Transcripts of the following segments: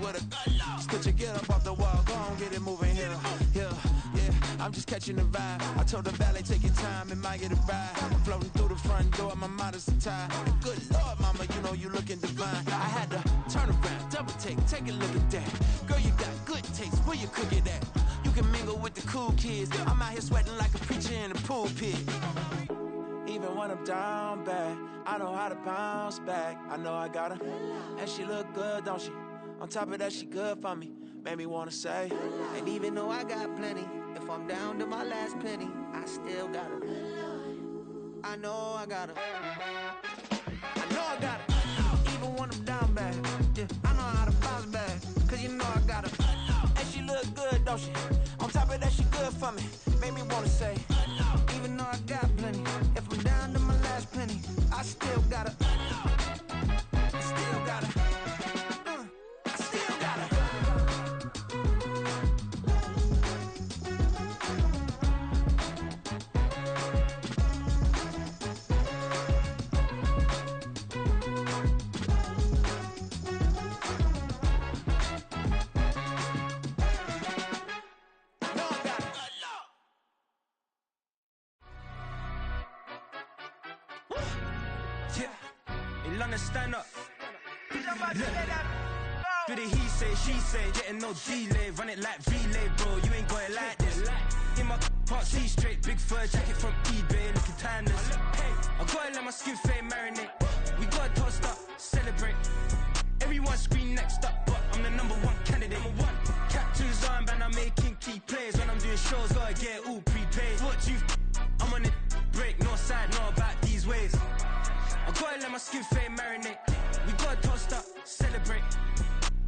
with a just put your get up off the wall, go on, get it moving here, yeah. I'm just catching the vibe. I told the valet, take your time, it might get a ride. I'm floating through the front door, my mind is tied. Good Lord, mama, you know you looking divine. I had to turn around, double take a look at that. Girl, you got good taste, where you cook it at? You can mingle with the cool kids. I'm out here sweating like a preacher in a pulpit. Even when I'm down bad, I know how to bounce back. I know I got her, and she look good, don't she? On top of that, she good for me. Made me wanna say, and even though I got plenty, if I'm down to my last penny, I still got her. I know I got her. I know I got her. Even when I'm down bad, yeah, I know how to bounce back. Cause you know I got her. And she look good, don't she? On top of that, she good for me. Made me wanna say, even though I got plenty, if I'm down to my last penny, I still got her. I still got her. I still got her. Stand up. Do the he say, she say, getting no delay, run it like relay, bro. You ain't got it like this. In my part C straight, big fur jacket from eBay, looking timeless. I gotta let my skin fade marinate. We gotta toast up, celebrate. Everyone scream next up, but I'm the #1 candidate. Captain's armband, I'm making key plays. When I'm doing shows, gotta get it all prepaid. What you? I'm on it, break, no side, no about these ways. I gotta let my skin fade marinate. We gotta toast up, celebrate.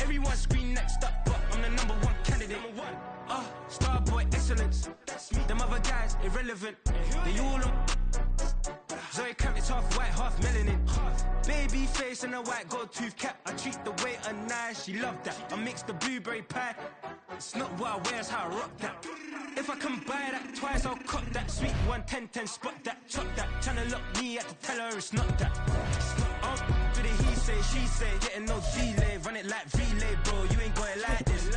Everyone scream next up, but I'm the #1 candidate. Starboy excellence. Them other guys irrelevant. They all on. Zoe Kravitz half white, half melanin. Baby face and a white gold tooth cap. I treat the waiter nice, she love that. I mix the blueberry pie. It's not what I wear, it's how I rock that. If I can buy that twice, I'll cut that. Sweet 110, spot that, chop that. Tryna lock me, I had to tell her it's not that. Do the he say, she say, getting no delay, run it like relay, bro. You ain't got it like this.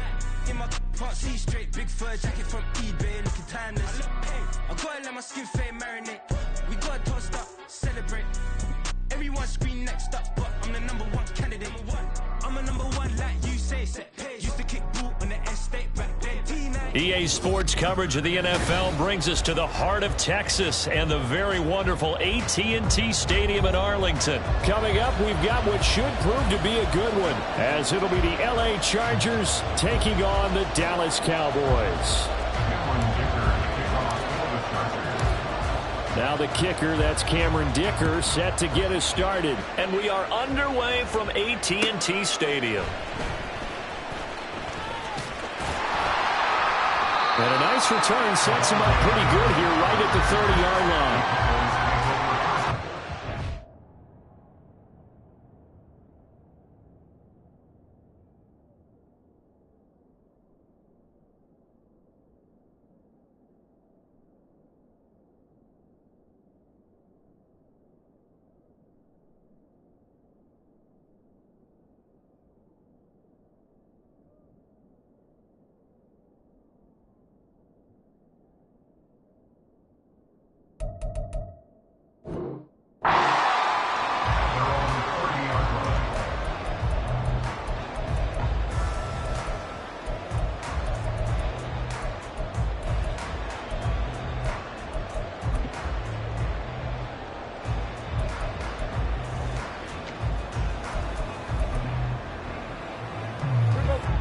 In my part C straight, big fur jacket from eBay, looking timeless. I gotta let my skin fade marinate. We gotta toast up, celebrate. Everyone scream next up, but I'm the #1 candidate. I'm a #1 like you say, set pace. Used to kick ball on the estate back then. EA Sports coverage of the NFL brings us to the heart of Texas and the very wonderful AT&T Stadium in Arlington. Coming up, we've got what should prove to be a good one, as it'll be the LA Chargers taking on the Dallas Cowboys. Now the kicker, that's Cameron Dicker, set to get us started. And we are underway from AT&T Stadium. And a nice return sets him up pretty good here right at the 30-yard line.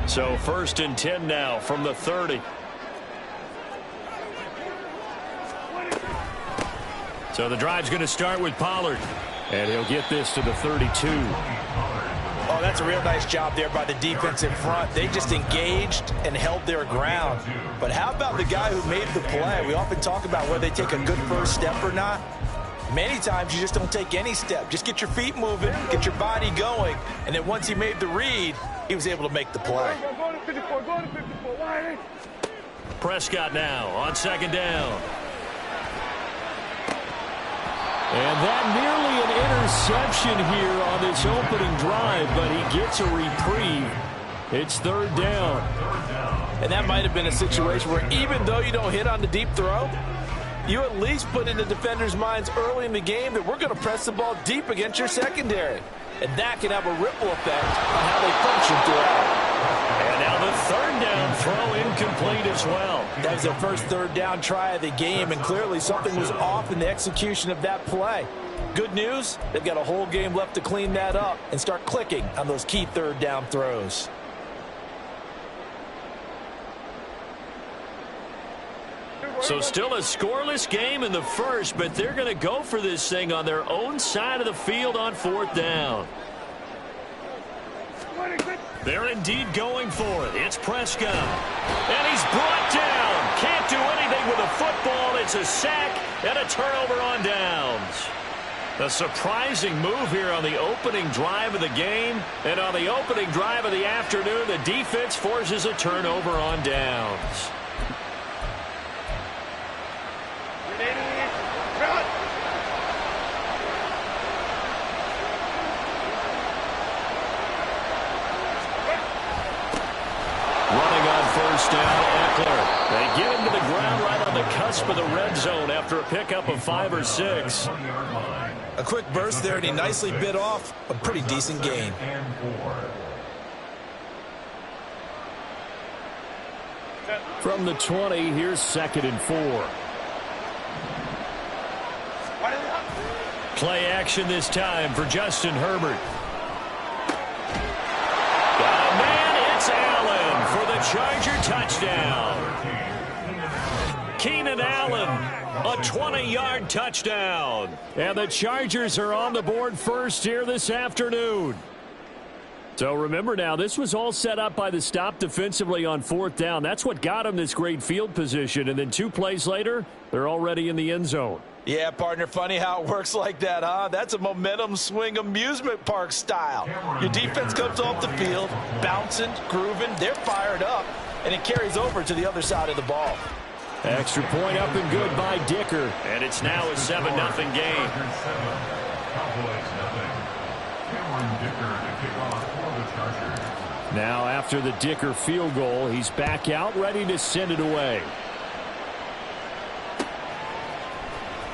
So 1st and 10 now from the 30. So the drive's going to start with Pollard. And he'll get this to the 32. Oh, that's a real nice job there by the defensive front. They just engaged and held their ground. But how about the guy who made the play? We often talk about whether they take a good first step or not. Many times you just don't take any step. Just get your feet moving, get your body going, and then once he made the read, he was able to make the play. Prescott now on 2nd down. And that nearly an interception here on this opening drive, but he gets a reprieve. It's third down. And that might have been a situation where even though you don't hit on the deep throw, you at least put in the defenders' minds early in the game that we're going to press the ball deep against your secondary. And that can have a ripple effect on how they function throughout. And now the third down throw incomplete as well. That was their first third down try of the game, and clearly something was off in the execution of that play. Good news, they've got a whole game left to clean that up and start clicking on those key third down throws. So still a scoreless game in the first, but they're going to go for this thing on their own side of the field on fourth down. They're indeed going for it. It's Prescott. And he's brought down. Can't do anything with a football. It's a sack and a turnover on downs. A surprising move here on the opening drive of the game. And on the opening drive of the afternoon, the defense forces a turnover on downs. Running on first down, Eckler. They get him to the ground right on the cusp of the red zone after a pickup of 5 or 6. A quick burst there, and he nicely bit off a pretty decent gain. From the 20, here's 2nd and 4. Play action this time for Justin Herbert. Got a man, it's Allen for the Charger touchdown. Keenan Allen, a 20-yard touchdown. And the Chargers are on the board first here this afternoon. So remember now, this was all set up by the stop defensively on fourth down. That's what got them this great field position. And then 2 plays later, they're already in the end zone. Yeah, partner, funny how it works like that, huh? That's a momentum swing amusement park style. Your defense comes off the field, bouncing, grooving, they're fired up, and it carries over to the other side of the ball. Extra point up and good by Dicker. And it's now a 7-0 game. Now after the Dicker field goal, he's back out ready to send it away.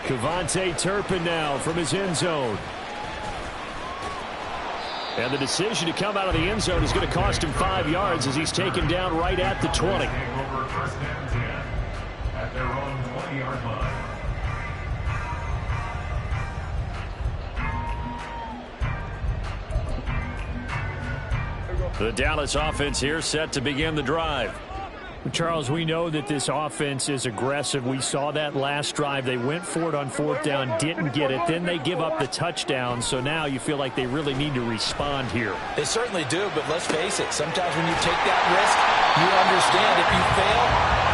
Kevontae Turpin now from his end zone. And the decision to come out of the end zone is going to cost him 5 yards as he's taken down right at the 20. At their own 20-yard line. The Dallas offense here set to begin the drive. Charles, we know that this offense is aggressive. We saw that last drive. They went for it on fourth down, didn't get it. Then they give up the touchdown. So now you feel like they really need to respond here. They certainly do, but let's face it. Sometimes when you take that risk, you understand if you fail,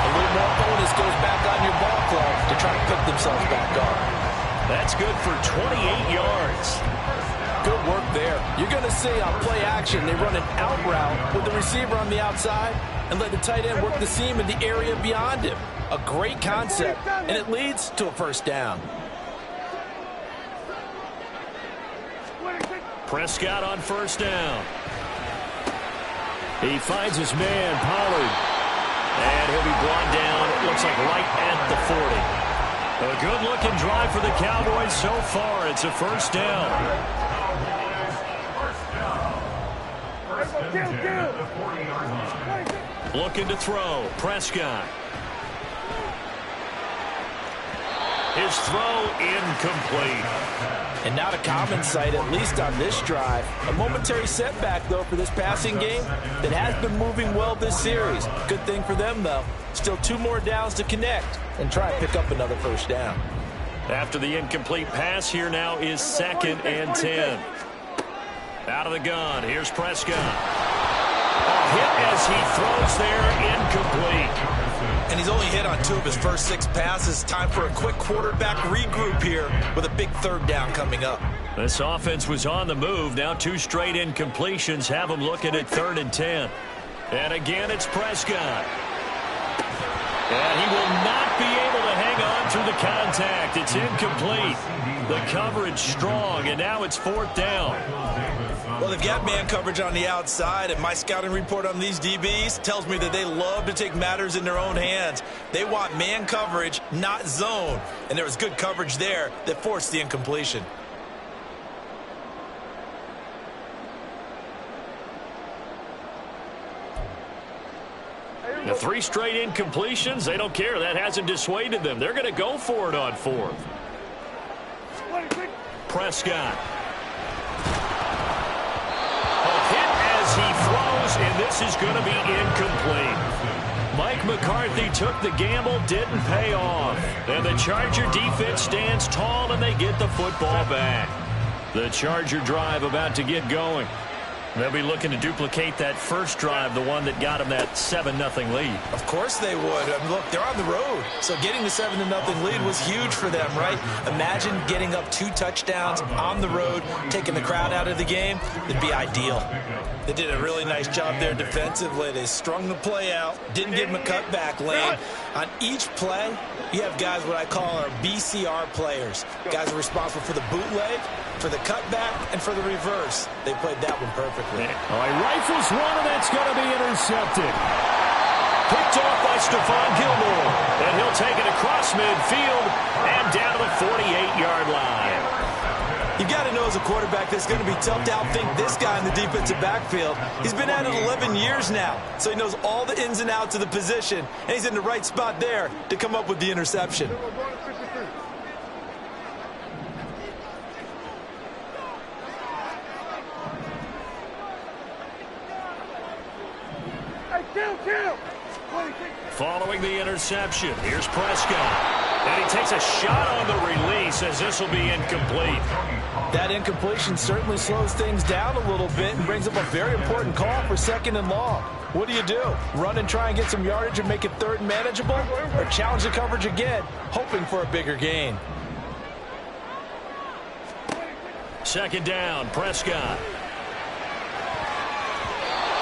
a little more bonus goes back on your ball club to try to pick themselves back up. That's good for 28 yards. Good work there. You're going to see on play action, they run an out route with the receiver on the outside and let the tight end work the seam in the area beyond him. A great concept, and it leads to a first down. Prescott on first down. He finds his man, Pollard. And he'll be brought down, it looks like right at the 40. A good-looking drive for the Cowboys so far. It's a first down. Looking to throw. Prescott. His throw incomplete. And not a common sight, at least on this drive. A momentary setback, though, for this passing game that has been moving well this series. Good thing for them, though. Still 2 more downs to connect and try and pick up another first down. After the incomplete pass, here now is 2nd and 10. Out of the gun, here's Prescott. A hit as he throws there, incomplete. And he's only hit on 2 of his first 6 passes. Time for a quick quarterback regroup here with a big third down coming up. This offense was on the move. Now 2 straight incompletions have them looking at 3rd and 10. And again, it's Prescott. And he will not be able to hang on through the contact. It's incomplete. The coverage strong, and now it's 4th down. Well, they've got man coverage on the outside, and my scouting report on these DBs tells me that they love to take matters in their own hands. They want man coverage, not zone, and there was good coverage there that forced the incompletion. The 3 straight incompletions, they don't care. That hasn't dissuaded them. They're going to go for it on 4th. Prescott. A hit as he throws, and this is going to be incomplete. Mike McCarthy took the gamble, didn't pay off. And the Charger defense stands tall, and they get the football back. The Charger drive about to get going. They'll be looking to duplicate that first drive, the one that got them that 7-0 lead. Of course they would. I mean, look, they're on the road. So getting the 7-0 lead was huge for them, right? Imagine getting up 2 touchdowns on the road, taking the crowd out of the game. It'd be ideal. They did a really nice job there defensively. They strung the play out, didn't give them a cutback lane. On each play, you have guys what I call our BCR players. Guys are responsible for the bootleg, for the cutback, and for the reverse. They played that one perfectly. All right, rifles one, and that's going to be intercepted. Picked off by Stephon Gilmore. And he'll take it across midfield and down to the 48-yard line. You got to know as a quarterback that's going to be tough to outthink this guy in the defensive backfield. He's been at it 11 years now, so he knows all the ins and outs of the position, and he's in the right spot there to come up with the interception. Following the interception, here's Prescott. And he takes a shot on the release as this will be incomplete. That incompletion certainly slows things down a little bit and brings up a very important call for 2nd and long. What do? Run and try and get some yardage and make it 3rd and manageable? Or challenge the coverage again, hoping for a bigger gain? 2nd down, Prescott.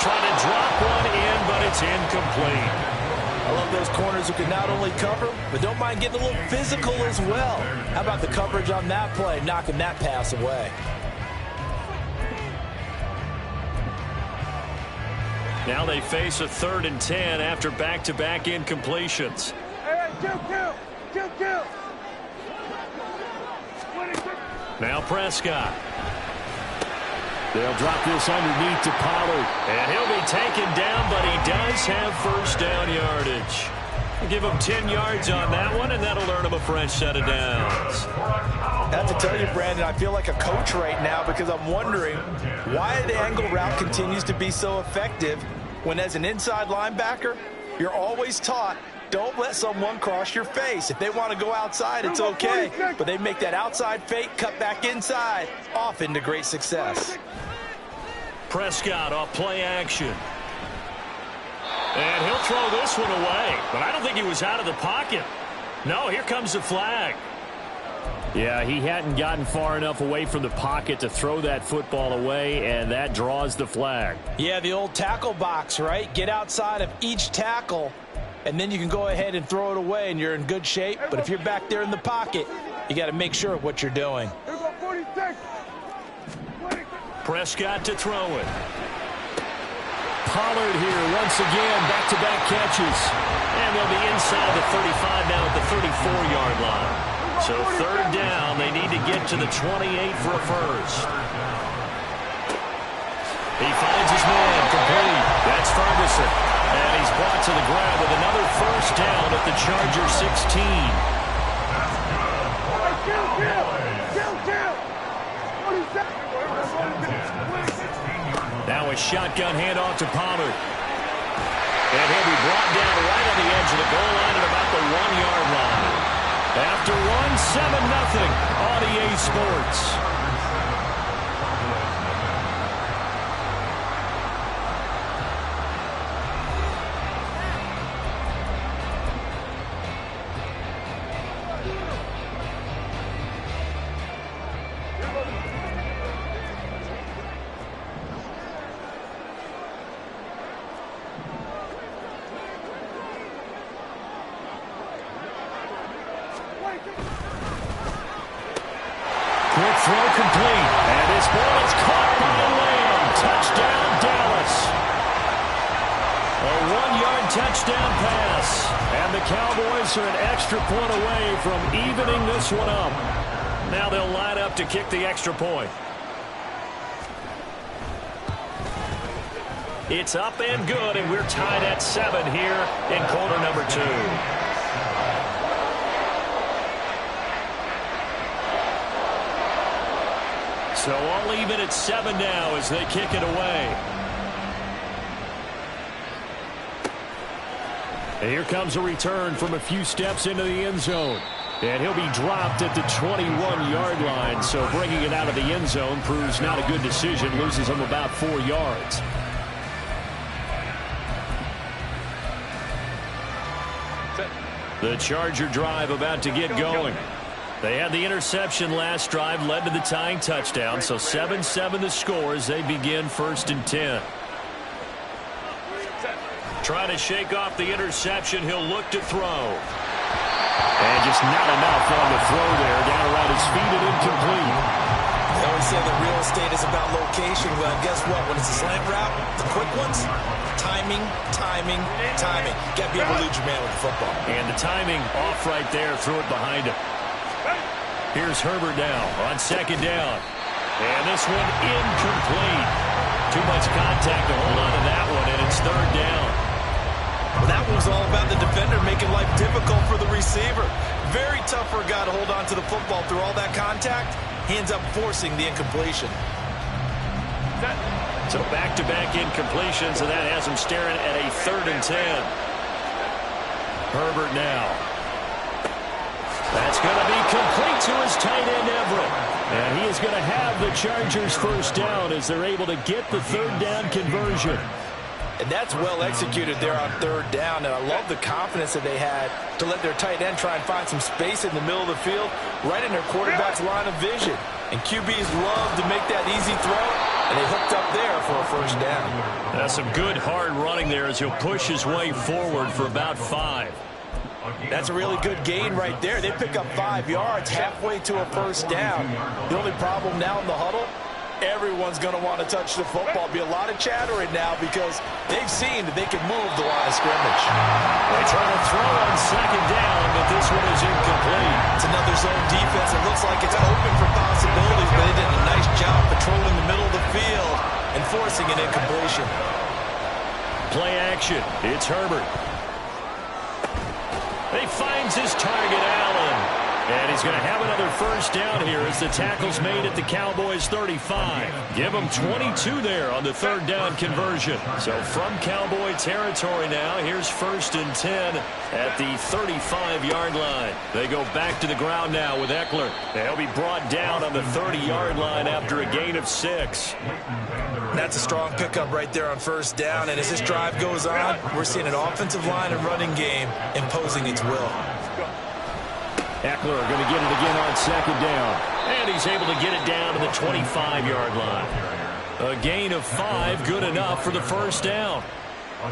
Trying to drop one in, but it's incomplete. I love those corners who can not only cover, but don't mind getting a little physical as well. How about the coverage on that play, knocking that pass away? Now they face a 3rd and 10 after back-to-back incompletions. Kill. Now Prescott. They'll drop this underneath to Pollard. And he'll be taken down, but he does have 1st down yardage. Give him 10 yards on that one, and that'll earn him a fresh set of downs. I have to tell you, Brandon, I feel like a coach right now because I'm wondering why the angle route continues to be so effective when as an inside linebacker, you're always taught, don't let someone cross your face. If they want to go outside, it's okay. But they make that outside fake, cut back inside, often to great success. Prescott off play action. And he'll throw this one away. But I don't think he was out of the pocket. No, here comes the flag. Yeah, he hadn't gotten far enough away from the pocket to throw that football away, and that draws the flag. Yeah, the old tackle box, right? Get outside of each tackle, and then you can go ahead and throw it away, and you're in good shape. But if you're back there in the pocket, you got to make sure of what you're doing. Prescott to throw it. Pollard here once again, back-to-back catches. And they'll be inside the 35 now at the 34-yard line. So 3rd down, they need to get to the 28 for a first. He finds his man, complete. That's Ferguson. And he's brought to the ground with another 1st down at the Charger 16. Now a shotgun handoff to Pollard. And he'll be brought down right on the edge of the goal line at about the 1-yard line. After one, 7-0 on EA Sports. Quick throw complete. Chiefs are an extra point away from evening this one up. Now they'll line up to kick the extra point. It's up and good, and we're tied at 7 here in quarter number 2. So all even at 7 now as they kick it away. And here comes a return from a few steps into the end zone. And he'll be dropped at the 21-yard line. So bringing it out of the end zone proves not a good decision. Loses him about 4 yards. The Charger drive about to get going. They had the interception last drive, led to the tying touchdown. So 7-7 the score as they begin 1st and 10. Trying to shake off the interception. He'll look to throw. And just not enough on the throw there. Down around his feet and incomplete. They always say that real estate is about location. Well, guess what? When it's a slant route, the quick ones, timing, timing, timing. Got to be able to lead your man with the football. And the timing off right there. Threw it behind him. Here's Herbert now on 2nd down. And this one incomplete. Too much contact to hold on to that one, and it's 3rd down. Well, that was all about the defender making life difficult for the receiver. Very tough for a guy to hold on to the football through all that contact. He ends up forcing the incompletion. So back-to-back incompletions, and that has him staring at a 3rd and 10. Herbert now. That's going to be complete to his tight end, Everett. And he is going to have the Chargers 1st down as they're able to get the 3rd down conversion. And that's well executed there on 3rd down. And I love the confidence that they had to let their tight end try and find some space in the middle of the field, right in their quarterback's line of vision. And QBs love to make that easy throw, and they hooked up there for a 1st down. That's some good hard running there as he'll push his way forward for about 5. That's a really good gain right there. They pick up 5 yards halfway to a 1st down. The only problem now in the huddle, everyone's going to want to touch the football. Be a lot of chattering now because they've seen that they can move the line of scrimmage. They try to throw on 2nd down, but this one is incomplete. It's another zone defense. It looks like it's open for possibilities, but they did a nice job patrolling the middle of the field and forcing an incompletion. Play action. It's Herbert. He finds his target, Allen. And he's going to have another 1st down here as the tackle's made at the Cowboys 35. Give him 22 there on the 3rd down conversion. So from Cowboy territory now, here's 1st and 10 at the 35-yard line. They go back to the ground now with Eckler. They'll be brought down on the 30-yard line after a gain of 6. That's a strong pickup right there on 1st down. And as this drive goes on, we're seeing an offensive line and running game imposing its will. Eckler going to get it again on 2nd down. And he's able to get it down to the 25-yard line. A gain of 5, good enough for the 1st down.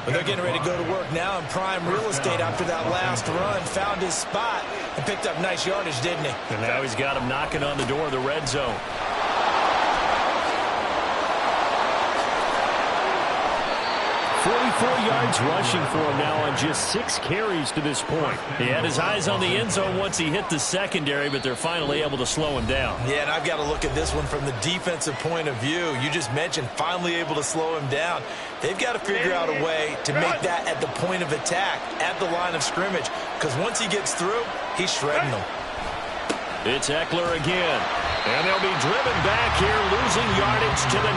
But they're getting ready to go to work now in prime real estate after that last run. Found his spot and picked up nice yardage, didn't he? And now he's got him knocking on the door of the red zone. 44 yards rushing for him now on just 6 carries to this point. He had his eyes on the end zone once he hit the secondary, but they're finally able to slow him down. Yeah, and I've got to look at this one from the defensive point of view. You just mentioned finally able to slow him down. They've got to figure out a way to make that at the point of attack, at the line of scrimmage, because once he gets through, he's shredding them. It's Eckler again, and they'll be driven back here, losing yardage to the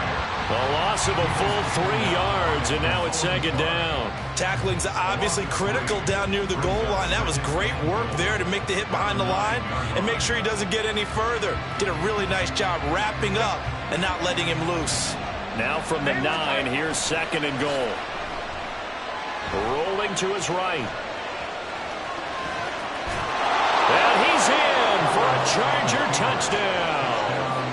9. A loss of a full 3 yards, and now it's 2nd down. Tackling's obviously critical down near the goal line. That was great work there to make the hit behind the line and make sure he doesn't get any further. Did a really nice job wrapping up and not letting him loose. Now from the 9, here's 2nd and goal. Rolling to his right. And he's in for a Charger touchdown.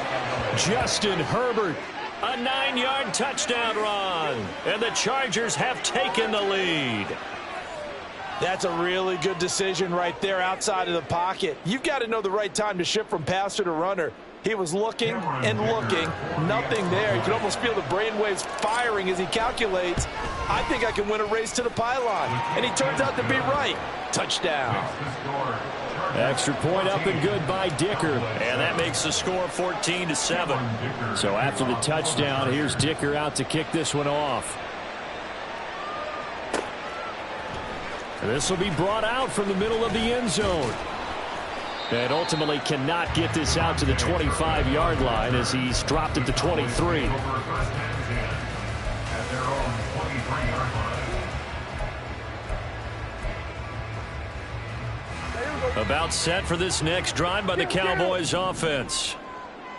Justin Herbert. A 9-yard touchdown run, and the Chargers have taken the lead. That's a really good decision right there outside of the pocket. You've got to know the right time to shift from passer to runner. He He was looking and looking, nothing there. You could almost feel the brainwaves firing as he calculates, I think I can win a race to the pylon. And he turns out to be right. Touchdown. Extra point up and good by Dicker. And that makes the score 14-7. So after the touchdown, here's Dicker out to kick this one off. This will be brought out from the middle of the end zone. And ultimately cannot get this out to the 25-yard line as he's dropped at the 23. About set for this next drive by the Cowboys offense.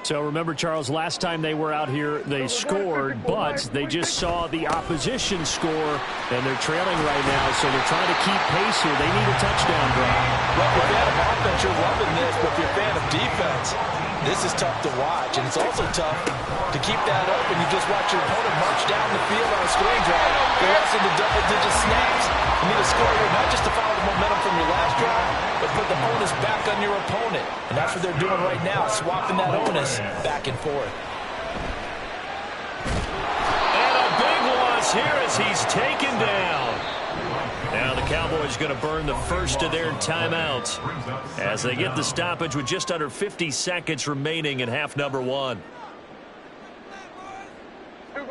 So remember, Charles, last time they were out here, they scored, but they just saw the opposition score, and they're trailing right now, so they're trying to keep pace here. They need a touchdown drive. Well, if you're a fan of offense, you're loving this, but if you're a fan of defense, this is tough to watch, and it's also tough to keep that open. You just watch your opponent march down the field on a scoring drive, the rest of the double-digit snaps. You need a score here, not just to follow the momentum from your last drive, but put the onus back on your opponent. And that's what they're doing right now, swapping that onus back and forth. And a big loss here as he's taken down. Now the Cowboys going to burn the first of their timeouts as they get the stoppage with just under 50 seconds remaining in half number one.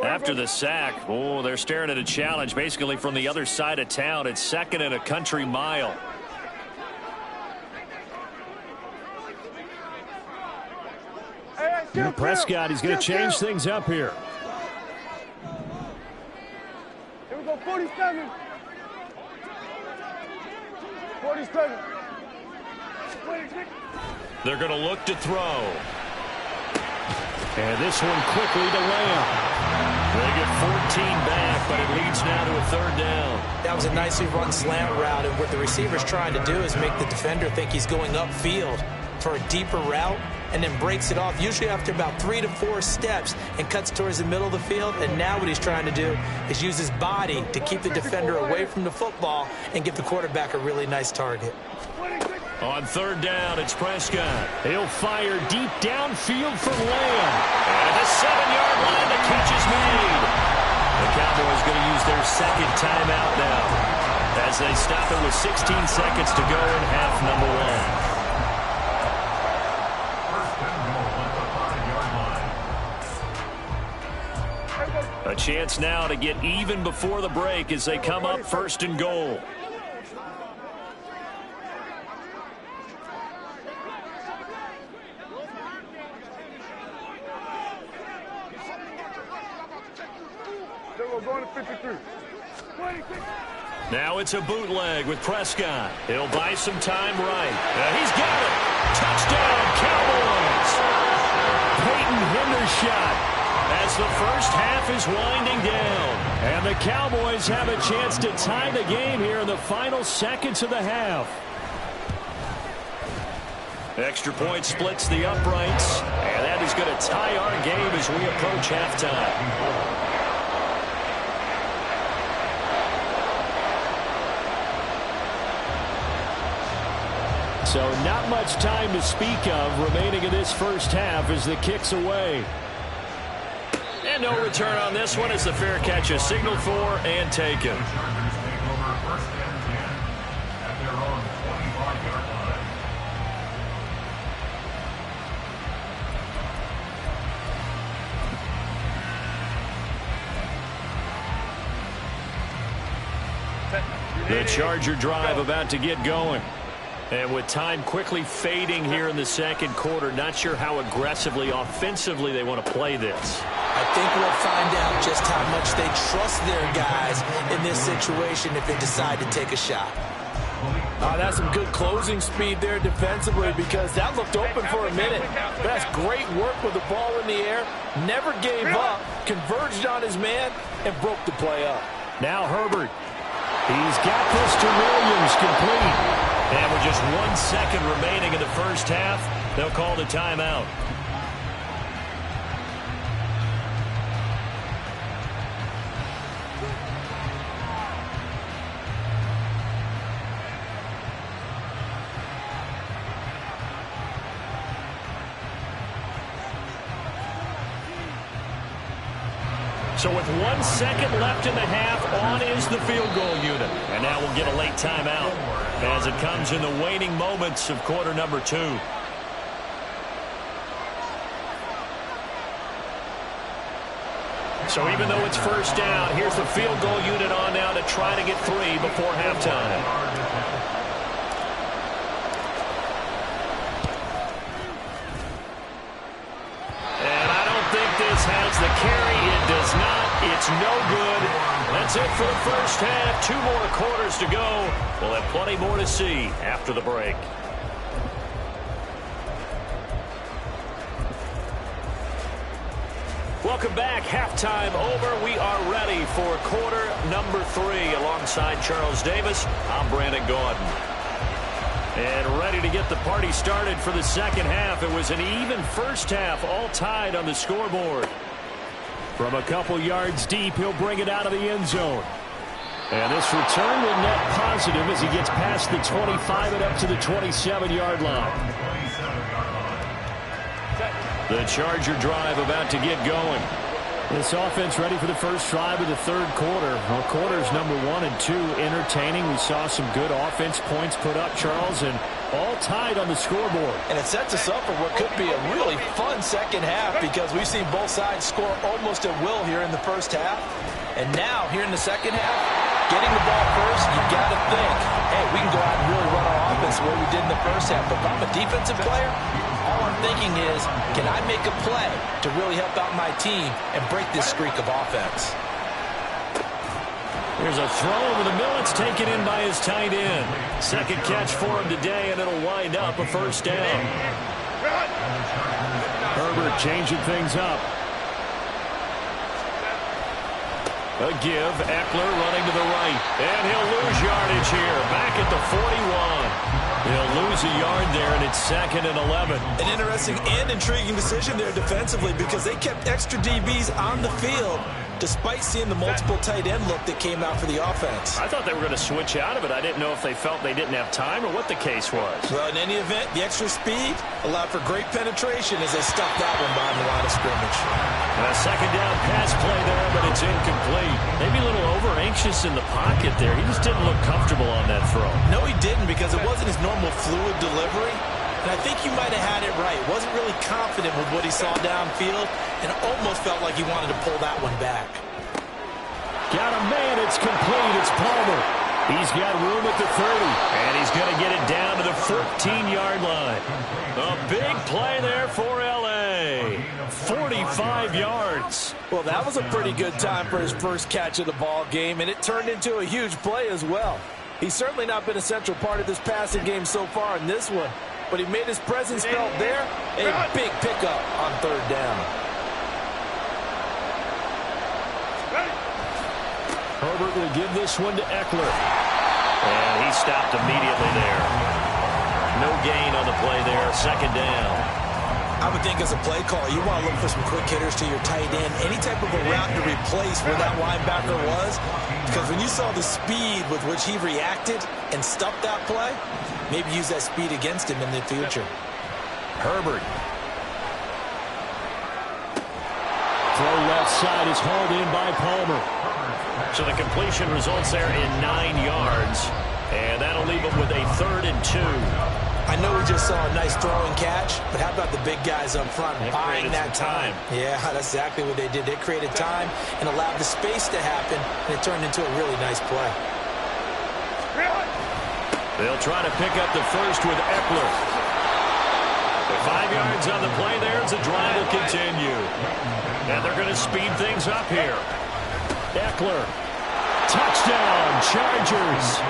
After the sack, oh, they're staring at a challenge basically from the other side of town. It's second and a country mile. Now Prescott, he's going to change things up here. Here we go, 47. 47. They're going to look to throw. And this one quickly to Lamb. They get 14 back, but it leads now to a third down. That was a nicely run slant route, and what the receiver's trying to do is make the defender think he's going upfield for a deeper route, and then breaks it off, usually after about 3 to 4 steps, and cuts towards the middle of the field. And now what he's trying to do is use his body to keep the defender away from the football and give the quarterback a really nice target. On third down, it's Prescott. He'll fire deep downfield for Lamb. And at the 7-yard line, the catch is made. The Cowboys going to use their second timeout now as they stop it with 16 seconds to go in half number one. A chance now to get even before the break as they come up first and goal. Going to 53. Now it's a bootleg with Prescott. He'll buy some time right. He's got it. Touchdown, Cowboys. Peyton Hendershot as the first half is winding down. And the Cowboys have a chance to tie the game here in the final seconds of the half. Extra point splits the uprights, and that is going to tie our game as we approach halftime. So not much time to speak of remaining in this first half as the kick's away. And no return on this one as the fair catch is signaled for and taken. The Charger drive about to get going. And with time quickly fading here in the second quarter, not sure how aggressively, offensively they want to play this. I think we'll find out just how much they trust their guys in this situation if they decide to take a shot. That's some good closing speed there defensively because that looked open for a minute. But that's great work with the ball in the air. Never gave up, converged on his man, and broke the play up. Now Herbert. He's got this to Williams, complete. And with just 1 second remaining in the first half, they'll call the timeout. So with 1 second left in the half, on is the field goal unit. And now we'll get a late timeout as it comes in the waning moments of quarter number 2. So even though it's first down, here's the field goal unit on now to try to get 3 before halftime. And I don't think this has the carry. It does not. It's no good. That's it for the first half. 2 more quarters to go. We'll have plenty more to see after the break. Welcome back. Halftime over. We are ready for quarter number 3. Alongside Charles Davis, I'm Brandon Gaudin. And ready to get the party started for the second half. It was an even first half, all tied on the scoreboard. From a couple yards deep, he'll bring it out of the end zone. And this return will net positive as he gets past the 25 and up to the 27-yard line. The Charger drive about to get going. This offense ready for the first drive of the third quarter. Well, quarters number 1 and 2 entertaining. We saw some good offense points put up, Charles, and all tied on the scoreboard. And it sets us up for what could be a really fun second half because we've seen both sides score almost at will here in the first half. And now, here in the second half, getting the ball first, you got to think, hey, we can go out and really run our offense the way we did in the first half. But if I'm a defensive player, all I'm thinking is, can I make a play to really help out my team and break this streak of offense? Here's a throw over the middle. It's taken in by his tight end. Second catch for him today, and it'll wind up a first down. Herbert changing things up. A give. Eckler running to the right. And he'll lose yardage here. Back at the 41. He'll lose a yard there, and it's 2nd and 11. An interesting and intriguing decision there defensively because they kept extra DBs on the field despite seeing the multiple tight end look that came out for the offense. I thought they were going to switch out of it. I didn't know if they felt they didn't have time or what the case was. Well, in any event, the extra speed allowed for great penetration as they stuffed that one behind the line of scrimmage. And a second down pass play there, but it's incomplete. Maybe a little over-anxious in the pocket there. He just didn't look comfortable on that throw. No, he didn't because it wasn't his normal fluid delivery. And I think you might have had it right. Wasn't really confident with what he saw downfield and almost felt like he wanted to pull that one back. Got a man. It's complete. It's Palmer. He's got room at the 30. And he's going to get it down to the 14-yard line. A big play there for L.A. 45 yards. Well, that was a pretty good time for his first catch of the ball game, and it turned into a huge play as well. He's certainly not been a central part of this passing game so far in this one, but he made his presence felt there. A big pickup on third down. Herbert will give this one to Eckler. And he stopped immediately there. No gain on the play there. Second down. I would think as a play caller, you want to look for some quick hitters to your tight end. Any type of a route to replace where that linebacker was. Because when you saw the speed with which he reacted and stuffed that play, maybe use that speed against him in the future. Herbert. Throw left side is hauled in by Palmer. So the completion results there in 9 yards. And that'll leave him with a 3rd and 2. I know we just saw a nice throw and catch, but how about the big guys up front buying that time? Yeah, that's exactly what they did. They created time and allowed the space to happen, and it turned into a really nice play. They'll try to pick up the first with Eckler. With 5 yards on the play there, the drive will continue. And they're going to speed things up here. Eckler. Touchdown, Chargers.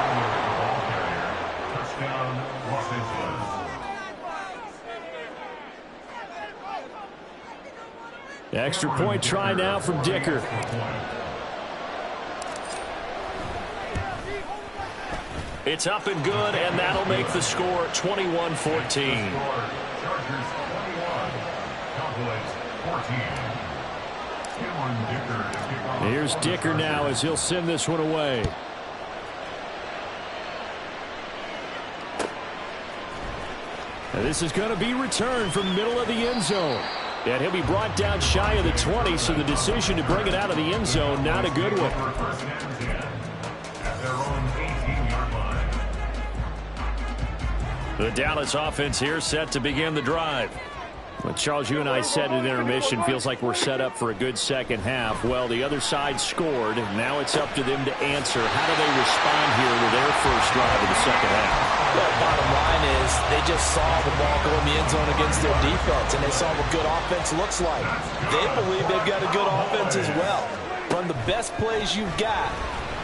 Extra point try now from Dicker. It's up and good, and that'll make the score 21-14. Here's Dicker now as he'll send this one away. And this is going to be returned from middle of the end zone. And he'll be brought down shy of the 20, so the decision to bring it out of the end zone, not a good one. The Dallas offense here set to begin the drive. Well, Charles, you and I said at intermission, feels like we're set up for a good second half. Well, the other side scored. Now it's up to them to answer. How do they respond here with their first drive of the second half? Well, bottom line is they just saw the ball go in the end zone against their defense, and they saw what good offense looks like. They believe they've got a good offense as well. Run the best plays you've got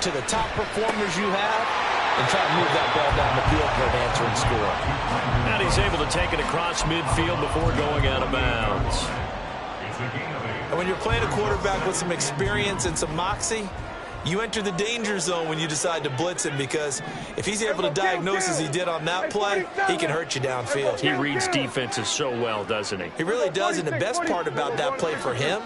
to the top performers you have, and try to move that ball down the field for an answering score. And he's able to take it across midfield before going out of bounds. And when you're playing a quarterback with some experience and some moxie, you enter the danger zone when you decide to blitz him, because if he's able to diagnose as he did on that play, he can hurt you downfield. He reads defenses so well, doesn't he? He really does, and the best part about that play for him,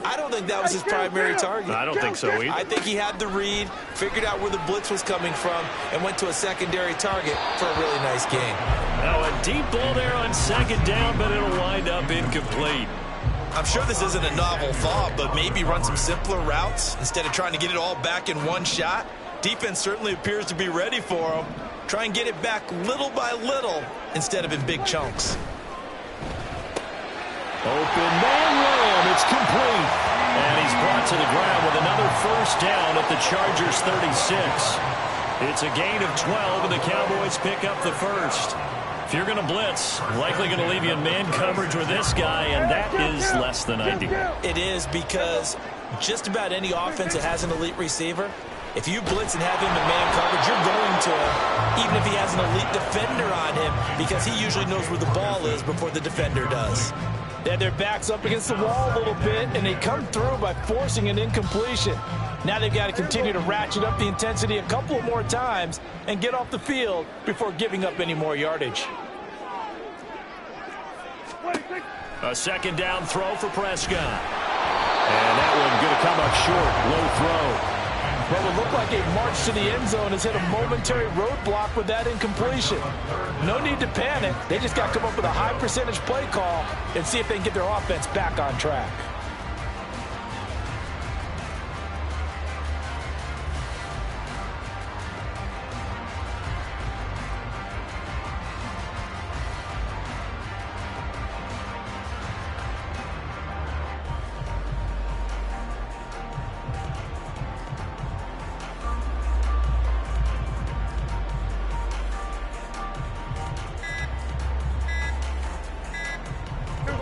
I don't think that was his primary target. I don't think so either. I think he had the read, figured out where the blitz was coming from, and went to a secondary target for a really nice gain. Now a deep ball there on second down, but it'll wind up incomplete. I'm sure this isn't a novel thought, but maybe run some simpler routes instead of trying to get it all back in one shot. Defense certainly appears to be ready for him. Try and get it back little by little instead of in big chunks. Open man run. It's complete. And he's brought to the ground with another first down at the Chargers 36. It's a gain of 12, and the Cowboys pick up the first. If you're going to blitz, likely going to leave you in man coverage with this guy, and that is less than ideal. It is, because just about any offense that has an elite receiver, if you blitz and have him in man coverage, you're going to, even if he has an elite defender on him, because he usually knows where the ball is before the defender does. They had their backs up against the wall a little bit, and they come through by forcing an incompletion. Now they've got to continue to ratchet up the intensity a couple of more times and get off the field before giving up any more yardage. A second down throw for Prescott. And that one going to come up short. Low throw. Well, it looked like a march to the end zone has hit a momentary roadblock with that incompletion. No need to panic. They just got to come up with a high percentage play call and see if they can get their offense back on track.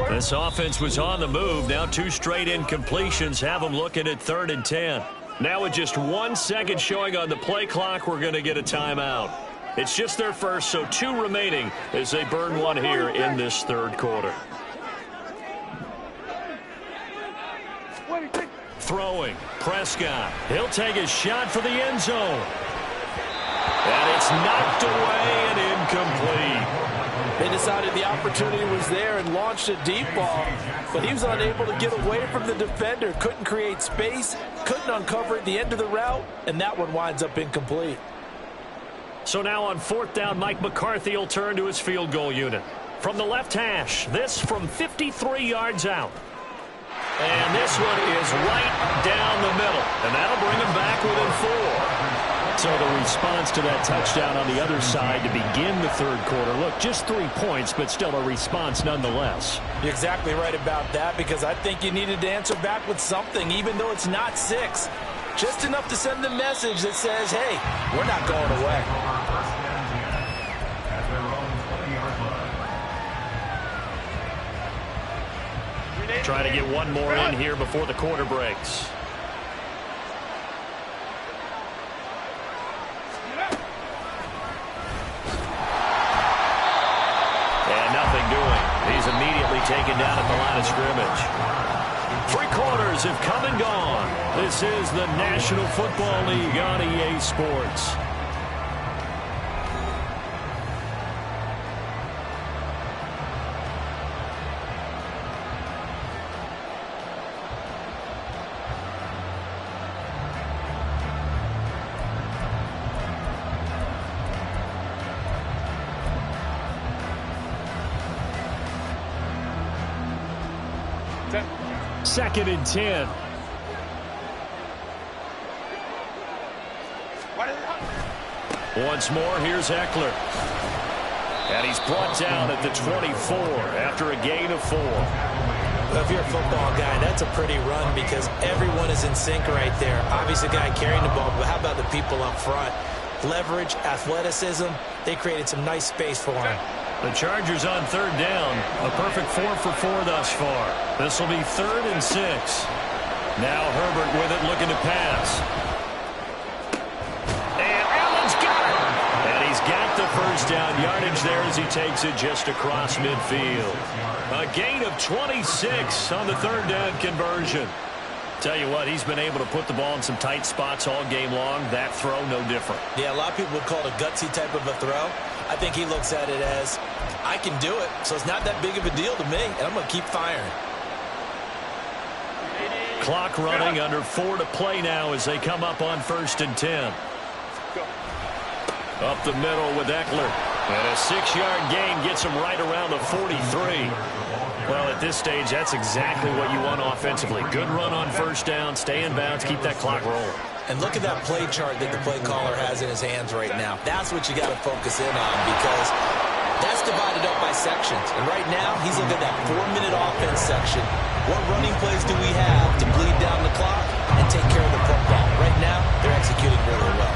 This offense was on the move. Now two straight incompletions have them looking at 3rd and 10. Now with just 1 second showing on the play clock, we're going to get a timeout. It's just their first, so 2 remaining as they burn one here in this third quarter. Throwing, Prescott. He'll take a shot for the end zone. And it's knocked away and incomplete. They decided the opportunity was there and launched a deep ball, but he was unable to get away from the defender, couldn't create space, couldn't uncover at the end of the route, and that one winds up incomplete. So now on 4th down, Mike McCarthy will turn to his field goal unit. From the left hash, this from 53 yards out. And this one is right down the middle, and that'll bring him back within 4. So the response to that touchdown on the other side to begin the third quarter. Look, just 3 points, but still a response nonetheless. You're exactly right about that, because I think you needed to answer back with something, even though it's not 6. Just enough to send the message that says, hey, we're not going away. Try to get one more in here before the quarter breaks. He's immediately taken down at the line of scrimmage. 3 quarters have come and gone. This is the National Football League on EA Sports. 2nd and 10. Once more, here's Eckler. And he's brought down at the 24 after a gain of 4. Well, if you're a football guy, that's a pretty run because everyone is in sync right there. Obviously, the guy carrying the ball, but how about the people up front? Leverage, athleticism, they created some nice space for him. The Chargers on 3rd down. A perfect 4 for 4 thus far. This will be 3rd and 6. Now Herbert with it, looking to pass. And Allen's got it. And he's got the first down yardage there as he takes it just across midfield. A gain of 26 on the 3rd down conversion. Tell you what, he's been able to put the ball in some tight spots all game long. That throw, no different. Yeah, a lot of people would call it a gutsy type of a throw. I think he looks at it as, I can do it, so it's not that big of a deal to me, and I'm going to keep firing. Clock running, under 4 to play now as they come up on 1st and 10. Up the middle with Eckler. And a 6-yard gain gets him right around the 43. Well, at this stage, that's exactly what you want offensively. Good run on 1st down, stay in bounds, keep that clock rolling. And look at that play chart that the play caller has in his hands right now. That's what you got to focus in on because that's divided up by sections. And right now, he's looking at that 4-minute offense section. What running plays do we have to bleed down the clock and take care of the football? Right now, they're executing really well.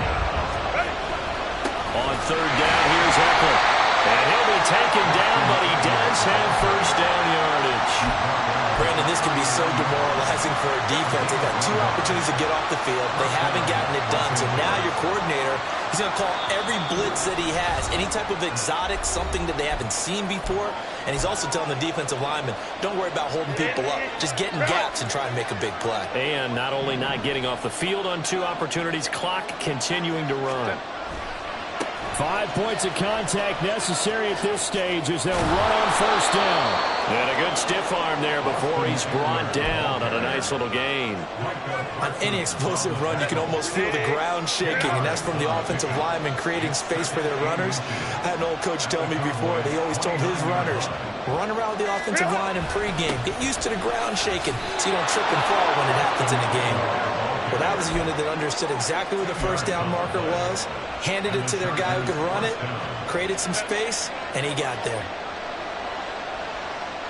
On 3rd down, here's Eckler. And he'll be taken down, but he does have 1st down yardage. Brandon, this can be so demoralizing for a defense. They've got 2 opportunities to get off the field. They haven't gotten it done. So now your coordinator, he's going to call every blitz that he has, any type of exotic, something that they haven't seen before. And he's also telling the defensive lineman, don't worry about holding people up. Just get in gaps and try and make a big play. And not only not getting off the field on 2 opportunities, clock continuing to run. 5 points of contact necessary at this stage as they'll run on 1st down. And a good stiff arm there before he's brought down on a nice little gain. On any explosive run, you can almost feel the ground shaking, and that's from the offensive linemen creating space for their runners. I had an old coach tell me before, he always told his runners, run around the offensive line in pregame. Get used to the ground shaking so you don't trip and fall when it happens in a game. Well, that was a unit that understood exactly where the 1st down marker was, handed it to their guy who could run it, created some space, and he got there.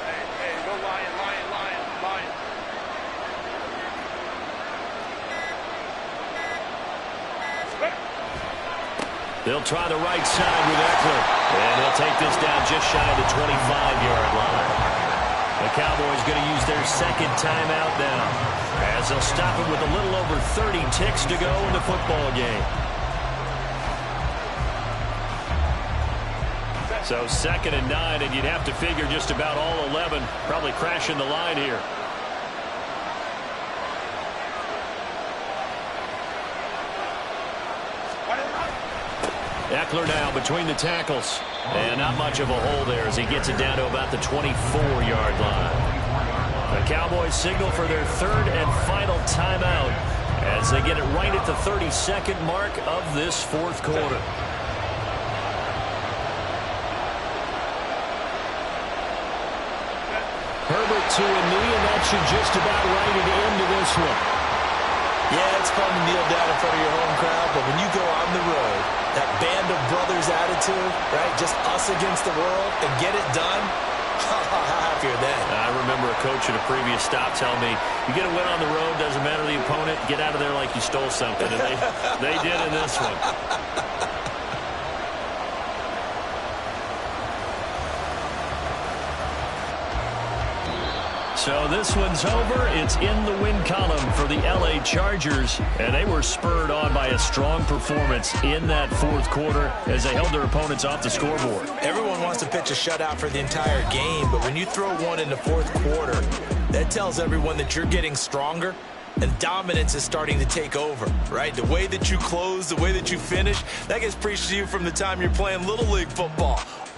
Hey, go Lion. They'll try the right side with Eckler. And he'll take this down just shy of the 25-yard line. The Cowboys going to use their 2nd timeout now, as they'll stop it with a little over 30 ticks to go in the football game. So 2nd and 9, and you'd have to figure just about all 11 probably crashing the line here. Eckler now between the tackles. And not much of a hole there as he gets it down to about the 24-yard line. The Cowboys signal for their 3rd and final timeout as they get it right at the 32nd mark of this 4th quarter. Herbert to a knee, and that should just about write it into this one. Yeah, it's fun to kneel down in front of your home crowd, but when you go on the road, that band of brothers attitude, right, just us against the world, and get it done, how happy are they? I remember a coach at a previous stop telling me, you get a win on the road, doesn't matter the opponent, get out of there like you stole something, and they did in this one. So this one's over. It's in the win column for the LA Chargers, and they were spurred on by a strong performance in that 4th quarter as they held their opponents off the scoreboard. Everyone wants to pitch a shutout for the entire game, but when you throw one in the 4th quarter, that tells everyone that you're getting stronger and dominance is starting to take over, right? The way that you close, the way that you finish, that gets preached to you from the time you're playing Little League football.